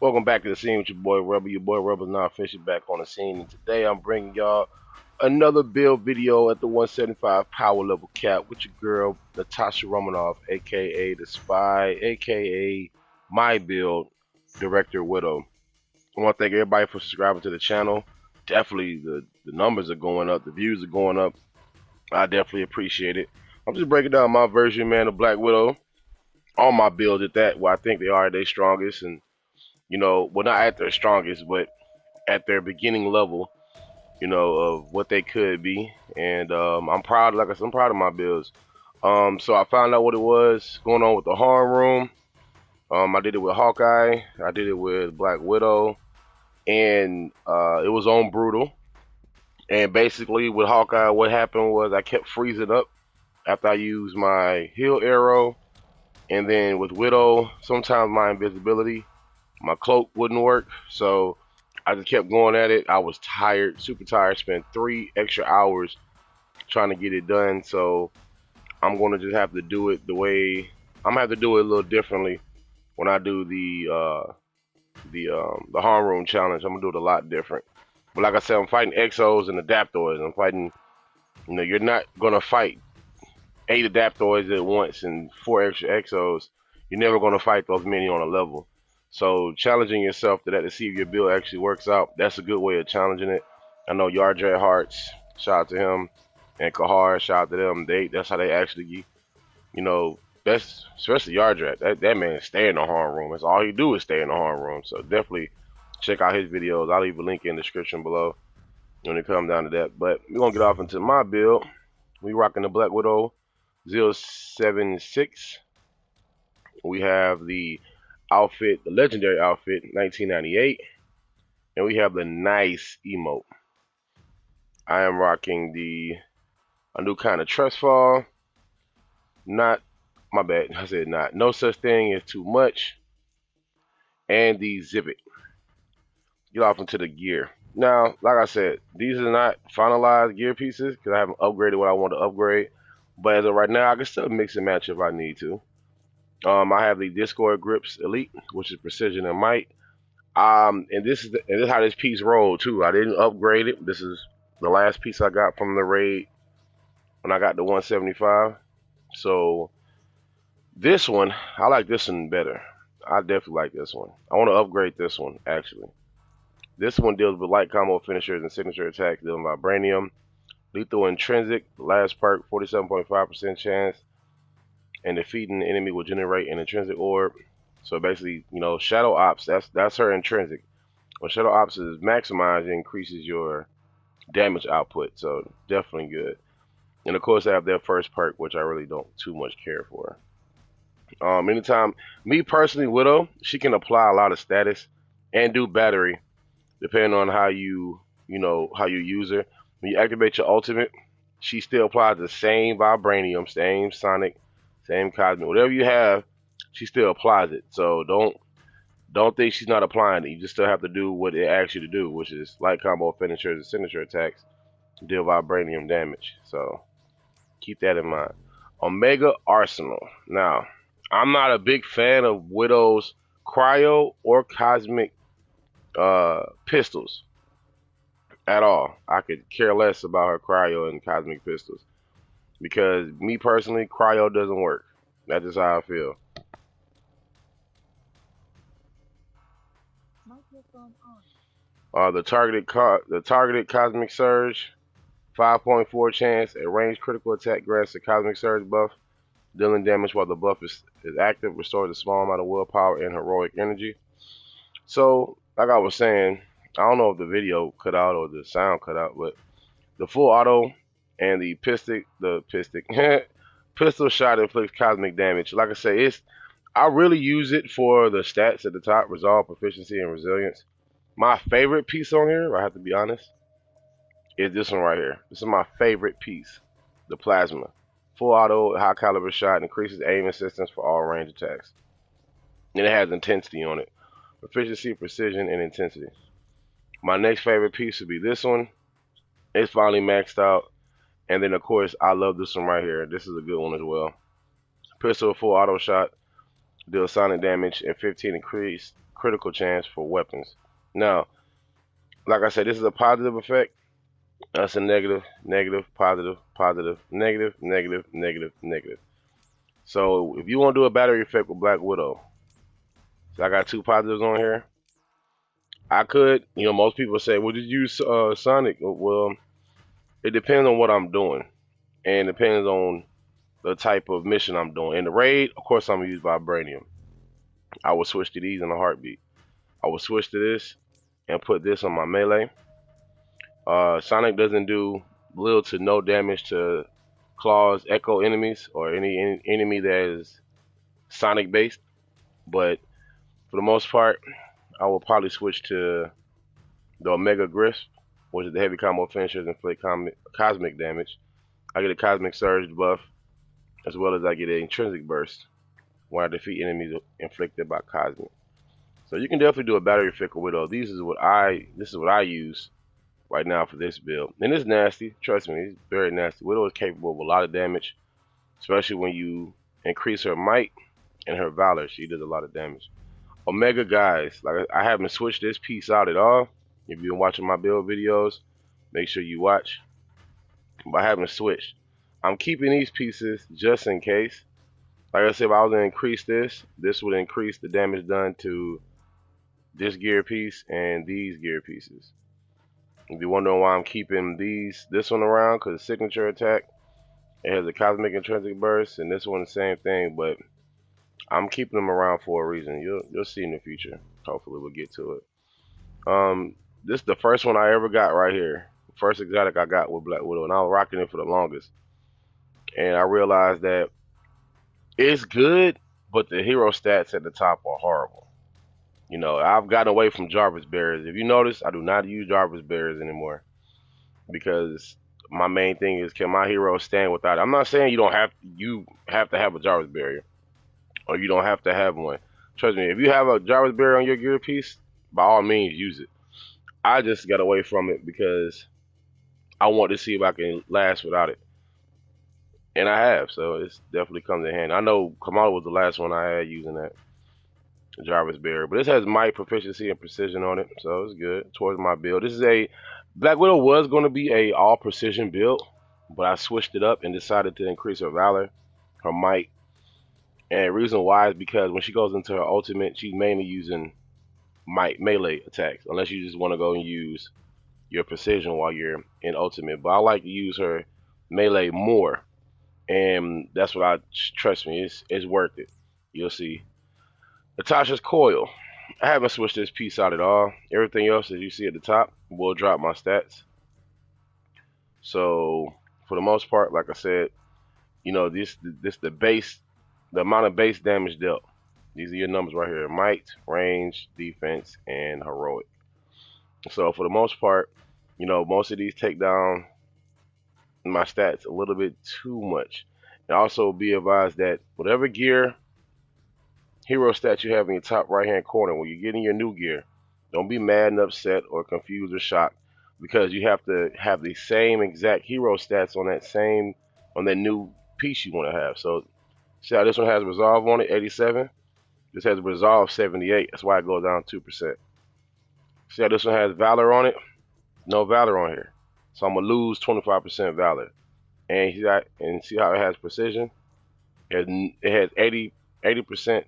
Welcome back to the scene with your boy Rebel. Your boy Rebel's now officially back on the scene, and today I'm bringing y'all another build video at the 175 power level cap with your girl Natasha Romanoff, aka the Spy, aka my build director Widow. I want to thank everybody for subscribing to the channel. Definitely the numbers are going up, the views are going up. I definitely appreciate it. I'm just breaking down my version, man, of Black Widow. All my builds at that, where I think they are their strongest, and well, not at their strongest, but at their beginning level, of what they could be. And I'm proud, like I said, I'm proud of my builds. So I found out what it was going on with the harm room. I did it with Hawkeye, I did it with Black Widow, and it was on Brutal. And basically with Hawkeye, what happened was I kept freezing up after I used my heal arrow. And then with Widow, sometimes my invisibility, my cloak wouldn't work, so I just kept going at it. I was tired, super tired. Spent 3 extra hours trying to get it done. So I'm gonna just have to do it the way I'm gonna have to do it a little differently when I do the harm room challenge. I'm gonna do it a lot different. But like I said, I'm fighting exos and adaptoids. I'm fighting. You're not gonna fight 8 adaptoids at once and 4 extra exos. You're never gonna fight those many on a level. So challenging yourself to see if your build actually works out, that's a good way of challenging it. I know Yardrat Hearts, shout out to him, and Kahar, shout out to them. That's how they actually, that's especially Yardrat. That man stay in the harm room. That's all he do is stay in the harm room. So definitely check out his videos. I'll leave a link in the description below when it comes down to that. But we're gonna get off into my build. We rocking the Black Widow 076. We have the outfit, the legendary outfit, 1998, and we have the nice emote. I am rocking a new kind of trust fall. Not, my bad, I said not. No such thing as too much. And the zip it. Get off into the gear. Now, like I said, these are not finalized gear pieces because I haven't upgraded what I want to upgrade. But as of right now, I can still mix and match if I need to. I have the Discord Grips Elite, which is precision and might. And this is how this piece rolled too. I didn't upgrade it. This is the last piece I got from the raid when I got the 175. So this one, I like this one better. I definitely like this one. I want to upgrade this one actually. This one deals with light combo finishers and signature attacks, dealing vibranium, lethal intrinsic, last perk, 47.5% chance, and defeating the enemy will generate an intrinsic orb. So basically, Shadow Ops, that's her intrinsic. When Shadow Ops is maximized, it increases your damage output, so definitely good. And of course, I have their first perk, which I really don't too much care for. Anytime, me personally, Widow, she can apply a lot of status and do battery, depending on how how you use her. When you activate your ultimate, she still applies the same vibranium, same sonic, same cosmic, whatever you have, she still applies it. So don't think she's not applying it. You just still have to do what it asks you to do, which is light combo finishers and signature attacks to deal vibranium damage. So keep that in mind. Omega Arsenal. Now, I'm not a big fan of Widow's cryo or cosmic pistols at all. I could care less about her cryo and cosmic pistols because me personally, cryo doesn't work. That's just how I feel. The targeted cosmic surge, 5.4 chance, a ranged critical attack grants the cosmic surge buff, dealing damage while the buff is active, restores a small amount of willpower and heroic energy. So, like I was saying, I don't know if the video cut out or the sound cut out, but the full auto and the pistol shot inflicts cosmic damage. Like I say, I really use it for the stats at the top: resolve, proficiency, and resilience. My favorite piece on here, I have to be honest, is this one right here. This is my favorite piece, the plasma. Full auto, high caliber shot, increases aim assistance for all range attacks. And it has intensity on it. Proficiency, precision, and intensity. My next favorite piece would be this one. It's finally maxed out. And then of course, I love this one right here. This is a good one as well. Pistol full auto shot, deals sonic damage and 15 increased critical chance for weapons. Now, like I said, this is a positive effect. That's a negative, negative, positive, positive, negative, negative, negative, negative. So if you want to do a battery effect with Black Widow, so I got two positives on here. I could, most people say, well, did you use Sonic? Well, it depends on what I'm doing, and it depends on the type of mission I'm doing. In the raid, of course, I'm gonna use Vibranium. I will switch to these in a heartbeat. I will switch to this and put this on my melee. Sonic doesn't do little to no damage to Claw's Echo enemies or any enemy that is Sonic based, but for the most part, I will probably switch to the Omega Griff, which is the heavy combo finishers inflict cosmic damage. I get a Cosmic Surge buff, as well as I get an Intrinsic Burst when I defeat enemies inflicted by Cosmic. So you can definitely do a battery effect with Widow. This is what I use right now for this build. And it's nasty, trust me, it's very nasty. Widow is capable of a lot of damage, especially when you increase her might and her valor. She does a lot of damage. Omega guys, like I haven't switched this piece out at all. If you've been watching my build videos, make sure you watch. But I haven't switched. I'm keeping these pieces just in case. Like I said, if I was to increase this would increase the damage done to this gear piece and these gear pieces. If you're wondering why I'm keeping this one around, because signature attack, it has a cosmic intrinsic burst, and this one the same thing, but I'm keeping them around for a reason. You'll see in the future. Hopefully we'll get to it. This is the first one I ever got right here. First exotic I got with Black Widow, and I was rocking it for the longest. And I realized that it's good, but the hero stats at the top are horrible. I've gotten away from Jarvis Bearers. If you notice, I do not use Jarvis Bearers anymore because my main thing is, can my hero stand without it? I'm not saying you have to have a Jarvis Barrier or you don't have to have one. Trust me, if you have a Jarvis Barrier on your gear piece, by all means use it. I just got away from it because I want to see if I can last without it. And I have, so it's definitely comes in handy. I know Kamala was the last one I had using that Jarvis Barrier, but this has might, proficiency, and precision on it, so it's good towards my build. This is a Black Widow was going to be a all precision build, but I switched it up and decided to increase her valor, her might, and the reason why is because when she goes into her ultimate, she's mainly using might melee attacks, unless you just want to go and use your precision while you're in ultimate. But I like to use her melee more, and that's what trust me, it's worth it. You'll see. Natasha's Coil. I haven't switched this piece out at all. Everything else that you see at the top will drop my stats. So for the most part, like I said, this the base, the amount of base damage dealt. These are your numbers right here: might, range, defense, and heroic. So for the most part, most of these take down my stats a little bit too much. And also be advised that whatever gear hero stat you have in your top right hand corner, when you're getting your new gear, don't be mad and upset or confused or shocked, because you have to have the same exact hero stats on that new piece you want to have. So see how this one has resolve on it, 87. This has resolve 78. That's why it goes down 2%. See how this one has valor on it? No valor on here. So I'm gonna lose 25% valor. And see how it has precision? It has 80%,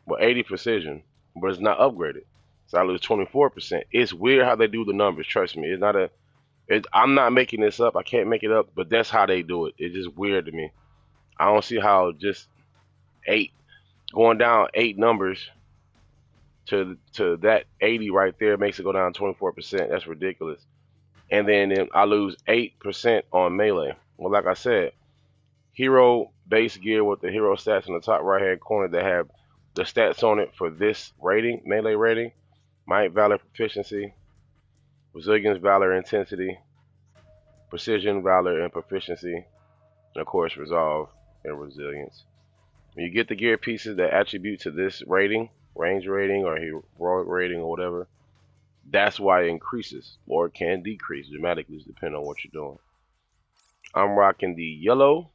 well, 80 precision, but it's not upgraded. So I lose 24%. It's weird how they do the numbers. Trust me, I'm not making this up. I can't make it up, but that's how they do it. It's just weird to me. I don't see how just going down 8 numbers to that 80 right there makes it go down 24%. That's ridiculous. And then I lose 8% on melee. Well, like I said, hero base gear with the hero stats in the top right hand corner that have the stats on it for this rating, melee rating: might, valor, proficiency, resilience, valor, intensity, precision, valor, and proficiency, and of course resolve and resilience. When you get the gear pieces that attribute to this rating, range rating or heroic rating or whatever, that's why it increases, or it can decrease dramatically depending on what you're doing. I'm rocking the yellow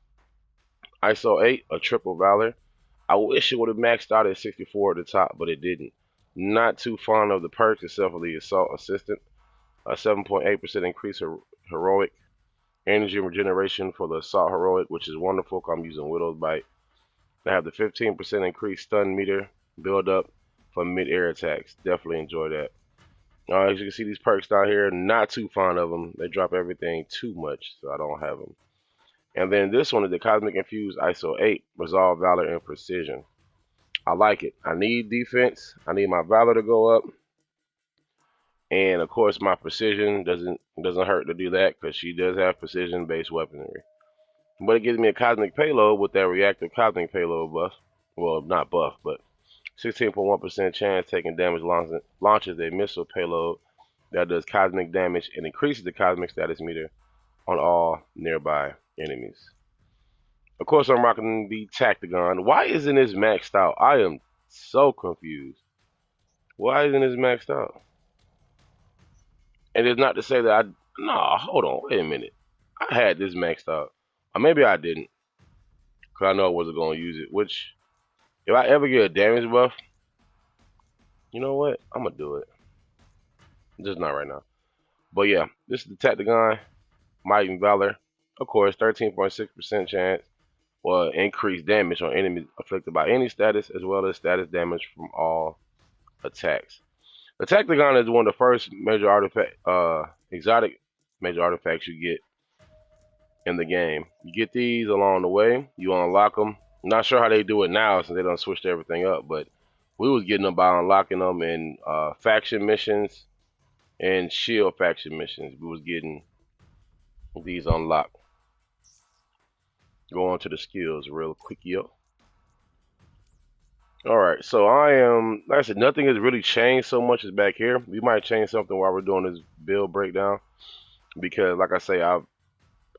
ISO 8, a triple valor. I wish it would have maxed out at 64 at the top, but it didn't. Not too fond of the perks except for the Assault Assistant. A 7.8% increase heroic energy regeneration for the Assault Heroic, which is wonderful. I'm using Widow's Bite. I have the 15% increased stun meter build up for mid-air attacks. Definitely enjoy that. As you can see, these perks down here, not too fond of them. They drop everything too much, so I don't have them. And then this one is the Cosmic Infused ISO 8, Resolve, Valor, and Precision. I like it. I need defense. I need my Valor to go up. And of course, my Precision doesn't hurt to do that because she does have precision-based weaponry. But it gives me a Cosmic Payload with that reactive Cosmic Payload buff. Well, not buff, but 16.1% chance taking damage launches a missile payload that does cosmic damage and increases the cosmic status meter on all nearby enemies. Of course, I'm rocking the Tactagon. Why isn't this maxed out? I am so confused. Why isn't this maxed out? And it's not to say that I... No, hold on. Wait a minute. I had this maxed out. Or maybe I didn't. Because I know I wasn't going to use it. Which, if I ever get a damage buff, you know what? I'm going to do it. Just not right now. But yeah, this is the Tactagon. Might and Valor. Of course, 13.6% chance or increased damage on enemies afflicted by any status, as well as status damage from all attacks. The Tactagon is one of the first major exotic major artifacts you get in the game. You get these along the way. You unlock them. Not sure how they do it now since they done switched everything up, but we was getting them by unlocking them in faction missions and shield faction missions. We was getting these unlocked. Go on to the skills real quick, yo. Alright, so I am, like I said, nothing has really changed so much as back here. We might change something while we're doing this build breakdown. Because, like I say, I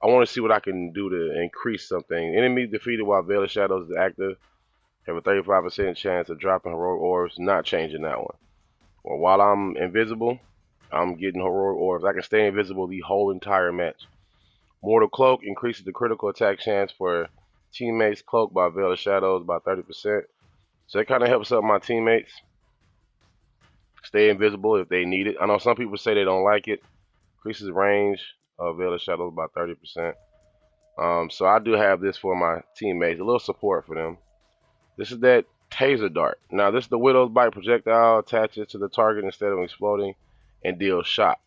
want to see what I can do to increase something. Enemy defeated while Veil of Shadows is active. Have a 35% chance of dropping heroic orbs. Not changing that one. Or while I'm invisible, I'm getting heroic orbs. I can stay invisible the whole entire match. Mortal Cloak increases the critical attack chance for teammates cloaked by Veil of Shadows by 30%. So it kind of helps out my teammates stay invisible if they need it. I know some people say they don't like it. Increases range of Veil of Shadows by 30%. So I do have this for my teammates. A little support for them. This is that Taser Dart. Now this is the Widow's Bite projectile. Attaches to the target instead of exploding and deals shock.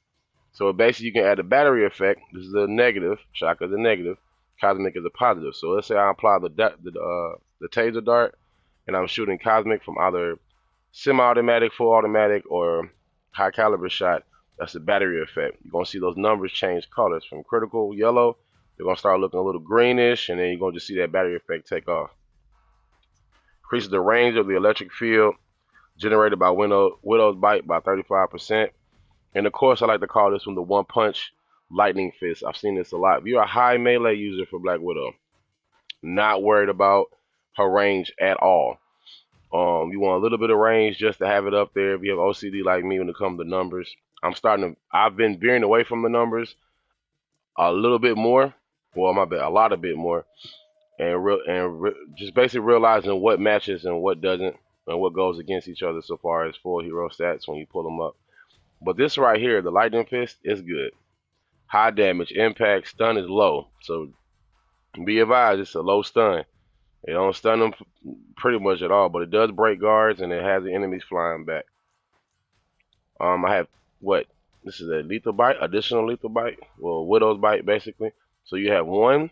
So basically you can add a battery effect. This is a negative. Shock is a negative. Cosmic is a positive. So let's say I apply the Taser Dart and I'm shooting Cosmic from either semi-automatic, full automatic, or high caliber shot. That's the battery effect. You're gonna see those numbers change colors from critical yellow. They're gonna start looking a little greenish, and then you're gonna just see that battery effect take off. Increases the range of the electric field generated by Widow's Bite by 35%. And of course, I like to call this one the One Punch Lightning Fist. I've seen this a lot. If you're a high melee user for Black Widow, not worried about her range at all. You want a little bit of range just to have it up there. If you have OCD like me when it comes to numbers, I've been veering away from the numbers a little bit more. Well, my bad, a lot of bit more, and just basically realizing what matches and what doesn't, and what goes against each other so far as full hero stats when you pull them up. But this right here, the Lightning Fist, is good. High damage, impact, stun is low, so be advised it's a low stun. It don't stun them pretty much at all, but it does break guards and it has the enemies flying back. I have what? This is a lethal bite, additional lethal bite. Well, Widow's Bite basically. So you have one.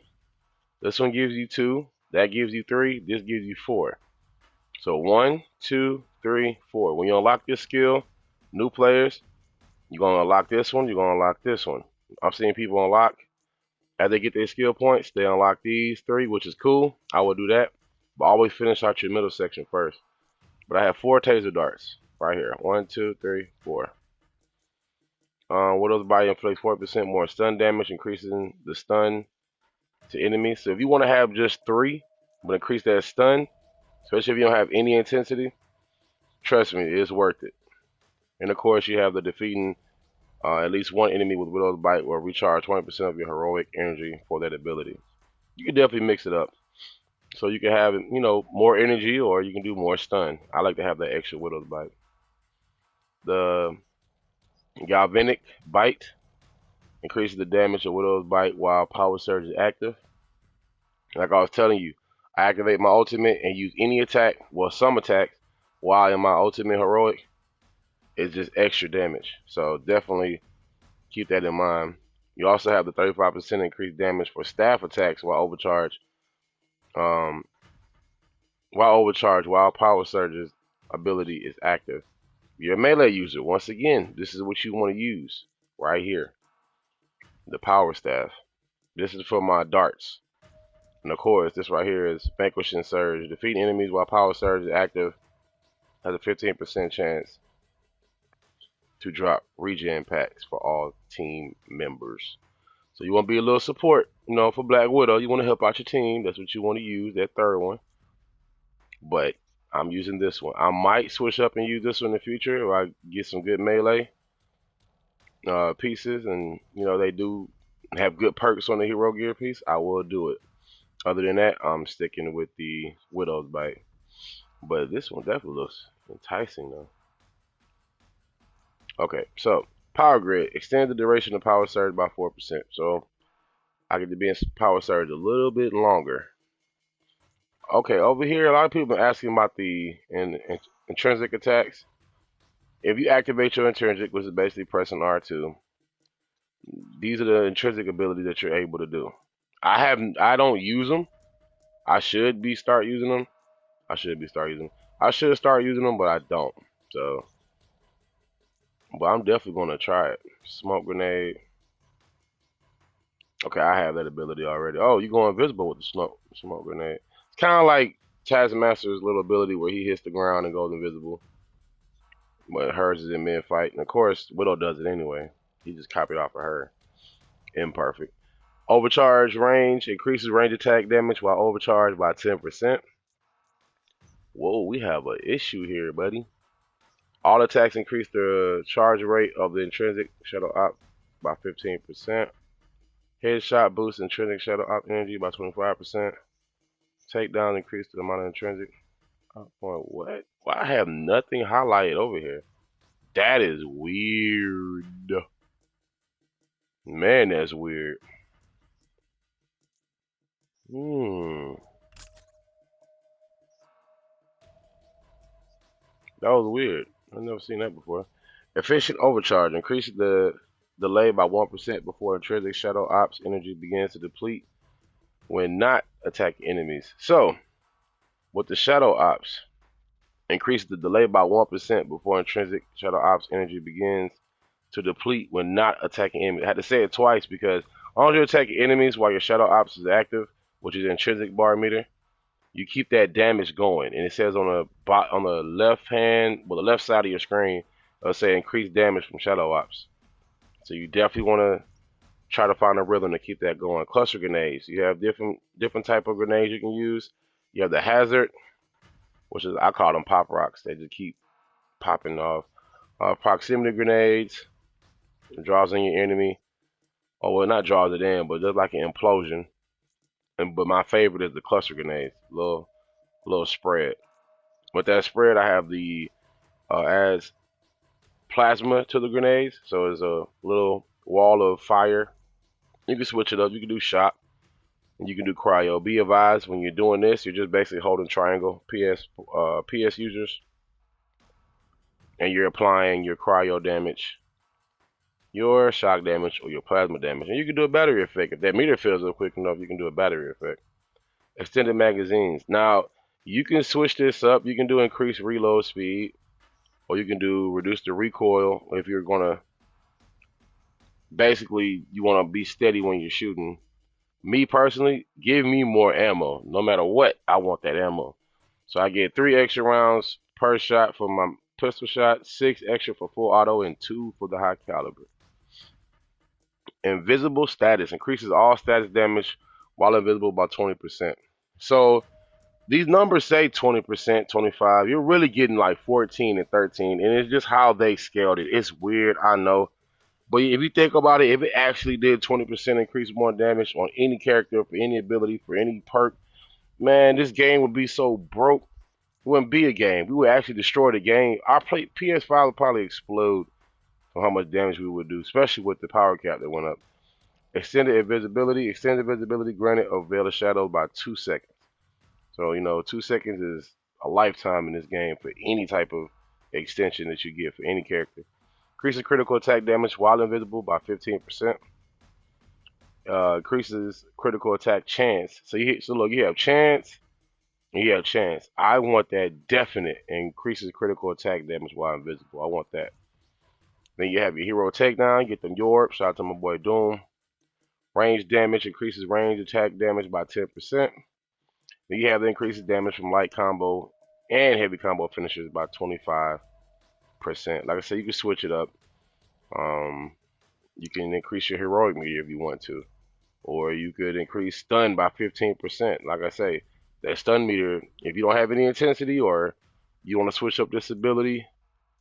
This one gives you two. That gives you three. This gives you four. So 1, 2, 3, 4. When you unlock this skill, new players, you're gonna unlock this one. You're gonna unlock this one. I've seen people unlock as they get their skill points. They unlock these three, which is cool. I will do that, but always finish out your middle section first. But I have 4 taser darts right here. 1, 2, 3, 4. Widow's Bite inflicts 4% more stun damage, increasing the stun to enemies. So if you want to have just 3, but increase that stun, especially if you don't have any intensity, trust me, it's worth it. And of course, you have the defeating at least one enemy with Widow's Bite will recharge 20% of your heroic energy for that ability. You can definitely mix it up. So you can have, more energy or you can do more stun. I like to have that extra Widow's Bite. the Galvanic Bite increases the damage of Widow's Bite while Power Surge is active. Like I was telling you, I activate my ultimate and use any attack, well, some attacks, while in my ultimate heroic. It's just extra damage. So definitely keep that in mind. You also have the 35% increased damage for staff attacks while overcharge. Um, while Power Surge's ability is active. You're a melee user. Once again, this is what you want to use right here. The Power Staff. This is for my darts. And of course, this right here is Vanquishing Surge. Defeating enemies while Power Surge is active has a 15% chance to drop regen packs for all team members. So you want to be a little support, for Black Widow. You want to help out your team. That's what you want to use, that third one. But I'm using this one. I might switch up and use this one in the future if I get some good melee pieces, and they do have good perks on the hero gear piece. I will do it. Other than that, I'm sticking with the Widow's Bite. But this one definitely looks enticing though. Okay, so Power Grid. Extend the duration of Power Surge by 4%. So I get to be in Power Surge a little bit longer. Okay, over here, a lot of people are asking about the Intrinsic Attacks. If you activate your Intrinsic, which is basically pressing R2, these are the Intrinsic abilities that you're able to do. I don't use them. I should start using them. I should start using them, but I don't. So, but I'm definitely gonna try it. Smoke grenade. Okay, I have that ability already. Oh, you go invisible with the smoke grenade. It's kind of like Taskmaster's little ability where he hits the ground and goes invisible. But hers is in mid-fight. And of course, Widow does it anyway. He just copied off of her. Imperfect. Overcharge range. Increases range attack damage while overcharged by 10%. Whoa, we have an issue here, buddy. All attacks increase the charge rate of the intrinsic shadow op by 15%. Headshot boosts intrinsic shadow op energy by 25%. Takedown increase the amount of intrinsic. What? Why I have nothing highlighted over here? That is weird. Man, that's weird. That was weird. I've never seen that before. Efficient overcharge increases the delay by 1% before intrinsic shadow ops energy begins to deplete when not attacking enemies. So, with the shadow ops, increase the delay by 1% before intrinsic shadow ops energy begins to deplete when not attacking enemies. I had to say it twice because only you attack enemies while your shadow ops is active, which is intrinsic bar meter, you keep that damage going. And it says on the left hand, well, the left side of your screen, it'll say increased damage from shadow ops. So you definitely want to try to find a rhythm to keep that going. Cluster grenades. You have different type of grenades you can use. You have the hazard, which is, I call them pop rocks. They just keep popping off. Proximity grenades. It draws in your enemy. Oh, well, not draws it in, but just like an implosion. But my favorite is the cluster grenades. Little spread. With that spread, I have the adds plasma to the grenades. So it's a little wall of fire. You can switch it up. You can do shock. And you can do cryo. Be advised when you're doing this, you're just basically holding triangle. PS users, and you're applying your cryo damage, your shock damage, or your plasma damage. And you can do a battery effect. If that meter fills up quick enough, you can do a battery effect. Extended magazines. Now, you can switch this up. You can do increased reload speed, or you can do reduce the recoil if you're gonna basically you want to be steady when you're shooting. Me personally, give me more ammo. No matter what, I want that ammo. So I get 3 extra rounds per shot for my pistol shot, 6 extra for full auto, and 2 for the high caliber. Invisible status increases all status damage while invisible by 20%. So these numbers say 20%, 25. You're really getting like 14 and 13, and it's just how they scaled it. It's weird, I know. But if you think about it, if it actually did 20% increase more damage on any character, for any ability, for any perk, man, this game would be so broke. it wouldn't be a game. We would actually destroy the game. Our PS5 would probably explode from how much damage we would do, especially with the power cap that went up. Extended invisibility granted a veil of shadow by 2 seconds. So, 2 seconds is a lifetime in this game for any type of extension that you get for any character. Increases critical attack damage while invisible by 15%. Increases critical attack chance. So look, you have chance and you have chance. I want that definite. Increases critical attack damage while invisible. I want that. Then you have your hero takedown. Get them Yorp. Shout out to my boy Doom. Range damage increases range attack damage by 10%. Then you have the increases damage from light combo and heavy combo finishers by 25%. Like I said, you can switch it up. You can increase your heroic meter if you want to, or you could increase stun by 15%. Like I say, that stun meter, if you don't have any intensity or you want to switch up this ability,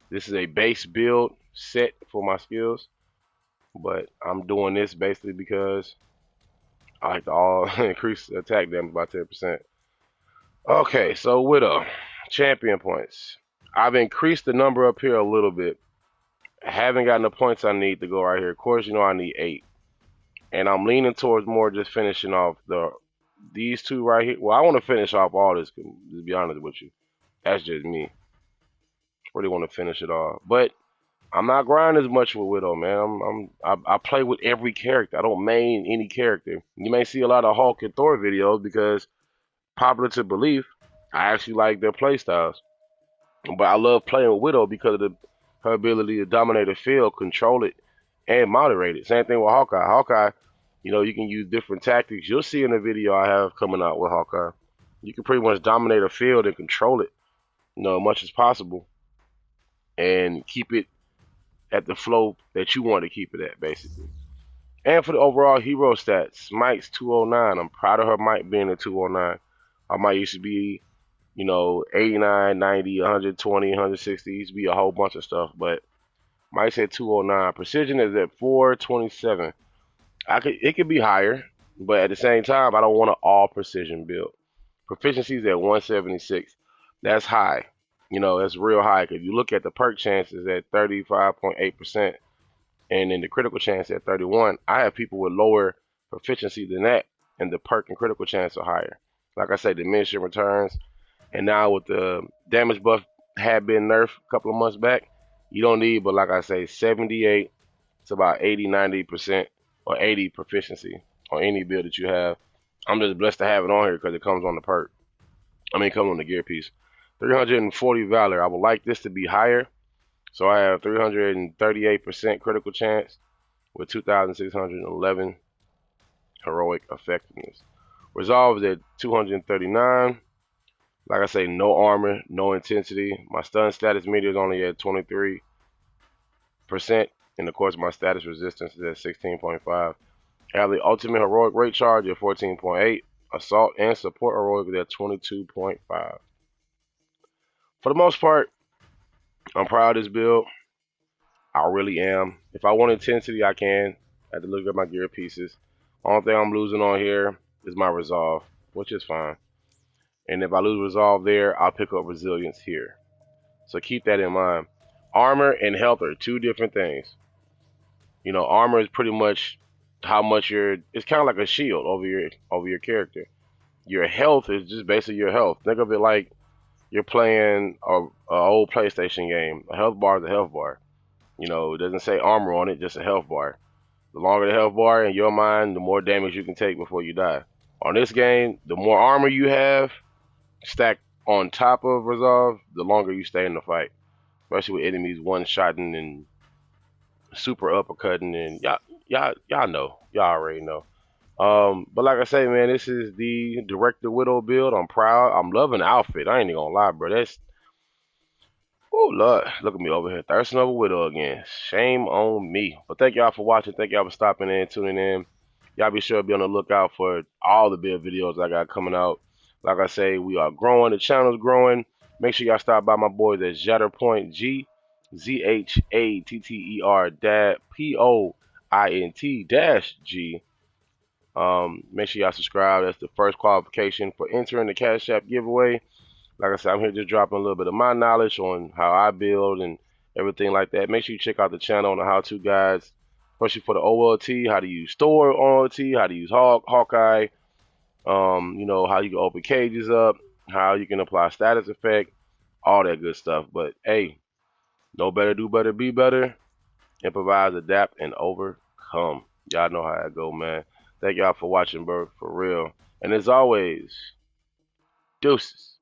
this is a base build set for my skills. But I'm doing this basically because I like to all increase attack damage by 10%. Okay, so Widow, champion points. I've increased the number up here a little bit. I haven't gotten the points I need to go right here. Of course, I need 8. And I'm leaning towards more just finishing off these two right here. Well, I want to finish off all this, to be honest with you. That's just me. Really want to finish it all. But I'm not grinding as much with Widow, man. I play with every character. I don't main any character. You may see a lot of Hulk and Thor videos because, popular to belief, I actually like their playstyles. But I love playing with Widow because of her ability to dominate the field, control it, and moderate it. Same thing with Hawkeye. Hawkeye, you can use different tactics. You'll see in the video I have coming out with Hawkeye. You can pretty much dominate a field and control it, as much as possible, and keep it at the flow that you want to keep it at, basically. And for the overall hero stats, Mike's 209. I'm proud of her Mike being a 209. Her Mike used to be, 89, 90, 120, 160. Used to be a whole bunch of stuff, but Mike's at 209. Precision is at 427. It could be higher, but at the same time, I don't want an all precision build. Proficiency is at 176. That's high. That's real high. Because you look at the perk chances at 35.8%, and then the critical chance at 31. I have people with lower proficiency than that, and the perk and critical chance are higher. Like I said, diminishing returns, and now with the damage buff had been nerfed a couple of months back, you don't need, but like I say, 78 to about 80, 90% or 80 proficiency on any build that you have. I'm just blessed to have it on here because it comes on the perk. It comes on the gear piece. 340 Valor. I would like this to be higher. So I have 338% critical chance with 2,611 heroic effectiveness. Resolve is at 239. Like I say, no armor, no intensity. My stun status meter is only at 23%. And of course, my status resistance is at 16.5. I have the ultimate heroic rate charge at 14.8. Assault and support heroic is at 22.5. For the most part, I'm proud of this build. I really am. If I want intensity, I can. I have to look at my gear pieces. Only thing I'm losing on here is my resolve, which is fine. And if I lose resolve there, I'll pick up resilience here. So keep that in mind. Armor and health are two different things. Armor is pretty much how much it's kind of like a shield over your character. Your health is just basically your health. Think of it like you're playing a old PlayStation game. A health bar is a health bar. It doesn't say armor on it, just a health bar. The longer the health bar in your mind, the more damage you can take before you die. On this game, the more armor you have stacked on top of resolve, the longer you stay in the fight. Especially with enemies one-shotting and super uppercutting, and y'all know. Y'all already know. But like I say, man, this is the Director Widow build. I'm proud. I'm loving the outfit. I ain't even gonna lie, bro. Oh, Lord, look at me over here, thirsting over Widow again. Shame on me. But thank y'all for watching. Thank y'all for stopping in, tuning in. Y'all be sure to be on the lookout for all the build videos I got coming out. Like I say, we are growing. The channel's growing. Make sure y'all stop by my boys at Zhatterpoint, Zhatter Point-G. Make sure y'all subscribe. That's the first qualification for entering the Cash App giveaway. Like I said, I'm here just dropping a little bit of my knowledge on how I build and everything like that. Make sure you check out the channel on the how-to guides, especially for the OLT, how to use Store OLT, how to use Hawkeye, you know, how you can open cages up, how you can apply status effect, all that good stuff. But hey, know better, do better, be better, improvise, adapt, and overcome. Y'all know how I go, man. Thank y'all for watching, bro, for real. And as always, deuces.